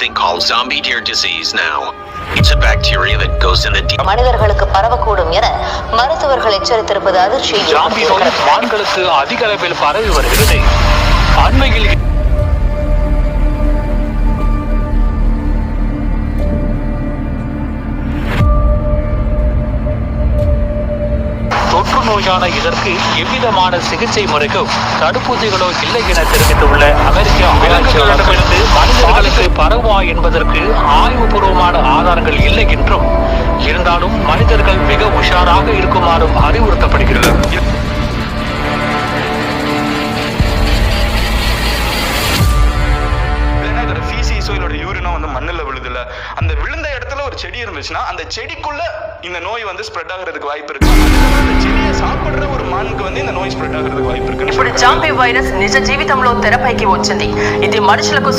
something called zombie deer disease now. It's a bacteria that goes in the deer. மனிதர்களுக்கு பரவக்கூடும் என மருத்துவர்கள் எச்சரித்திருப்பது அதிர்ச்சியை zombie நோய் மான்களுக்கு அதிக அளவில் பரவி வருகிறது. அண்மையில் தொற்று நோயான இதற்கு எவ்விதமான சிகிச்சை முறைக்கும் தடுப்பூசிகளோ இல்லை என தெரிவித்துள்ள அமெரிக்க விலங்குகளிடமிருந்து மனிதர்களுக்கு பரவுமா என்பதற்கு ஆய்வுபூர்வமான ஆதாரங்கள் இல்லை என்றும், இருந்தாலும் மனிதர்கள் மிக உஷாராக இருக்குமாறும் அறிவுறுத்தப்படுகிறது. மண்ணில் விழுதுல அந்த விழுந்த இடத்துல ஒரு செடி இருந்துச்சுன்னா அந்த செடிக்குள்ள இந்த நோய் ஸ்ப்ரெட் ஆகிறதுக்கு வாய்ப்பு இருக்கு. அந்த చెడిயை సాపడ్డ ஒரு మాన్కు இந்த నోయి స్ప్రెడ్ ఆగడానికి వాయిపు ఇருக்கு. ఇప్పుడు జాంబీ వైరస్ నిజ జీవితంలో తెరపైకి వచ్చింది. ఇది మనుషులకు